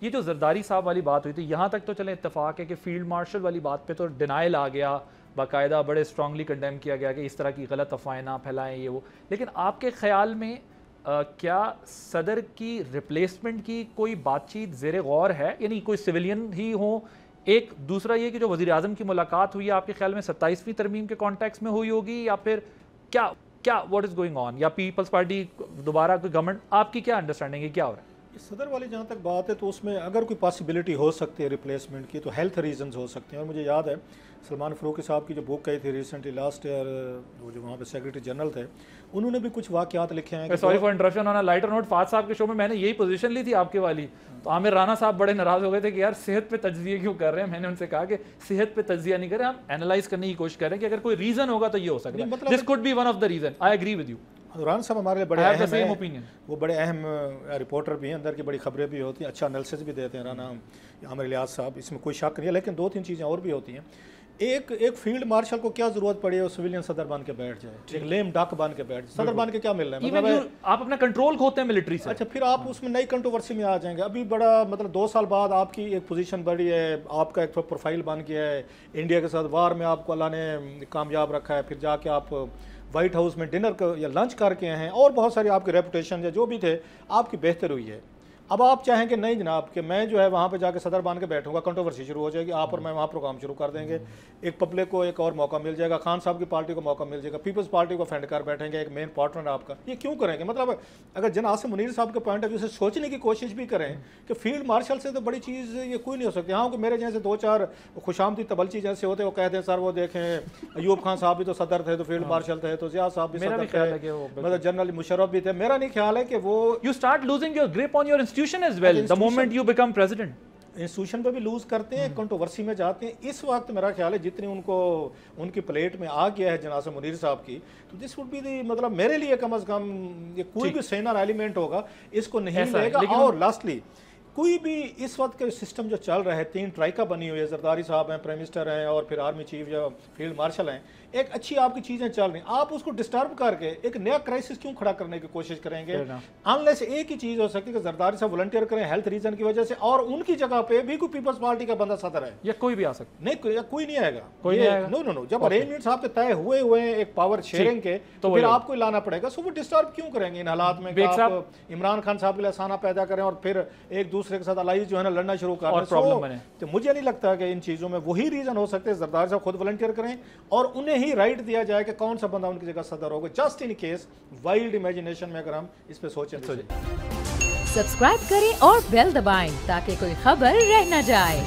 یہ جو زرداری صاحب والی بات ہوئی تھی, یہاں تک تو چلیں اتفاق ہے کہ فیلڈ مارشل والی بات پہ تو ڈینائل آ گیا, باقاعدہ بڑے اسٹرانگلی کنڈیم کیا گیا کہ اس طرح کی غلط افواہیں نہ پھیلائیں یہ وہ. لیکن آپ کے خیال میں کیا صدر کی ریپلیسمنٹ کی کوئی بات چیت زیر غور ہے, یعنی کوئی سویلین ہی ہوں؟ ایک دوسرا یہ کہ جو وزیر اعظم کی ملاقات ہوئی ہے آپ کے خیال میں 27ویں ترمیم کے کانٹیکس میں ہوئی ہوگی, یا پھر کیا واٹ از گوئنگ آن, یا پیپلز پارٹی دوبارہ کوئی گورنمنٹ, آپ کی کیا انڈرسٹینڈنگ ہے, کیا ہو رہا ہے؟ صدر والی جہاں تک بات ہے تو اس میں اگر کوئی پاسبلٹی ہو سکتی ہے ریپلیسمنٹ کی تو ہیلتھ ریزنز ہو سکتے ہیں. اور مجھے یاد ہے سلمان فاروقی صاحب کی جو بک گئی تھی ریسنٹلی لاسٹ ایئر, وہ جو وہاں پہ سیکریٹری جنرل تھے, انہوں نے بھی کچھ واقعات لکھے ہیں. Sorry for interruption, on a lighter note, فاض صاحب کے شو میں نے یہی پوزیشن لی تھی آپ کے والی, تو عامر رانا صاحب بڑے ناراض ہو گئے تھے کہ یار صحت پہ تجزیہ کیوں کر رہے ہیں. میں نے ان سے کہا کہ صحت پہ تجزیہ نہیں کر رہے, ہم اینالائز کرنے کی کوشش کر رہے ہیں کہ اگر کوئی ریزن ہوگا تو یہ ہو سکتا ہے. This could be one of the reason. I agree with you. ران صاحب ہمارے لیے بڑے اہم ہیں, وہ بڑے اہم رپورٹر بھی ہیں, اندر کی بڑی خبریں بھی ہوتی ہیں, اچھا انالیسس بھی دیتے ہیں رانا عامر الیاس صاحب, اس میں کوئی شک نہیں ہے. لیکن 2-3 چیزیں اور بھی ہوتی ہیں. ایک فیلڈ مارشل کو کیا ضرورت پڑی ہے وہ سویلین صدر بن کے بیٹھ جائے, ایک لیم ڈاک بن کے بیٹھ جائے, صدر بن کے کیا مل رہا ہے, مطلب آپ اپنا کنٹرول کھوتے ہیں ملٹری سے. اچھا پھر آپ اس میں نئی کنٹروورسی میں آ جائیں گے. ابھی بڑا مطلب 2 سال بعد آپ کی ایک پوزیشن بڑی ہے, آپ کا ایک پروفائل بن گیا ہے, انڈیا کے ساتھ وار میں آپ کو اللہ نے کامیاب رکھا ہے, پھر جا کے آپ وائٹ ہاؤس میں ڈنر یا لنچ کر کے ہیں, اور بہت ساری آپ کے ریپوٹیشن یا جو بھی تھے آپ کی بہتر ہوئی ہے. اب آپ چاہیں کہ نہیں جناب کہ میں جو ہے وہاں پہ جا کے صدر بن کے بیٹھوں گا, کنٹروورسی شروع ہو جائے گی, آپ اور میں وہاں پروگرام شروع کر دیں گے, ایک پبلک کو ایک اور موقع مل جائے گا, خان صاحب کی پارٹی کو موقع مل جائے گا, پیپلز پارٹی کو فینڈ کر بیٹھیں گے, ایک مین پارٹنر آپ کا. یہ کیوں کریں گے؟ مطلب اگر جناب عاصم منیر صاحب کے پوائنٹ آف ویو سے سوچنے کی کوشش بھی کریں کہ فیلڈ مارشل سے تو بڑی چیز یہ کوئی نہیں ہو سکتی. ہاں کہ میرے جیسے 2-4 خوش آمدید تبلچی جیسے ہوتے وہ کہتے ہیں سر وہ دیکھیں ایوب خان صاحب بھی تو صدر تھے, تو فیلڈ مارشل تھے, تو ضیاء صاحب بھی صدر تھے, مطلب جنرل مشرف بھی تھے. میرا نہیں خیال ہے کہ وہ you start losing your grip on your institution as well the moment you become president. Institution پہ بھی لوز کرتے ہیں, کنٹروورسی میں جاتے ہیں. اس وقت میرا خیال ہے جتنی ان کی پلیٹ میں آ گیا ہے جناب منیر صاحب کی, تو دس وڈ بی دی, مطلب میرے لیے کم از کم یہ کوئی بھی سینر ایلیمنٹ ہوگا اس کو نہیں لے گا. اور لاسٹلی کوئی بھی اس وقت کے سسٹم جو چل رہا ہے, 3 ٹرائکا بنی ہوئی ہے, زرداری صاحب ہیں, پرائم منسٹر ہیں, اور پھر آرمی چیف یا فیلڈ مارشل ہیں, ایک اچھی آپ کی چیزیں چل رہی ہیں, آپ اس کو ڈسٹرب کر کے ایک نیا کرائسس کیوں کھڑا کرنے کی کوشش کریں گے؟ انلیس ایک ہی چیز ہو سکتی ہے کہ زرداری صاحب والنٹیئر کریں ہیلتھ ریزن کی وجہ سے, اور ان کی جگہ پہ بھی کوئی پیپلز پارٹی کا بندہ صدر ہے, یا کوئی بھی آ سکتا نہیں, کوئی نہیں آئے گا. نو جب ارینجمنٹس آپ کے طے ہوئے ہیں ایک پاور شیئرنگ کے, تو پھر آپ کو لانا پڑے گا. سو وہ ڈسٹرب کیوں کریں گے ان حالات میں کہ آپ عمران خان صاحب کے لیے آسانہ پیدا کریں اور پھر ایک دوسرے کے ساتھ الائز جو ہے نا لڑنا شروع کر دیں. تو مجھے نہیں لگتا کہ ان چیزوں میں وہی ریزن ہو سکتے. زرداری صاحب خود والنٹیئر کریں اور انہیں ہی رائٹ دیا جائے کہ کون سا بندہ ان کی جگہ صدر ہوگا, just in case wild imagination میں اگر ہم اس پہ سوچیں. سبسکرائب کریں اور بیل دبائیں تاکہ کوئی خبر رہ نہ جائے.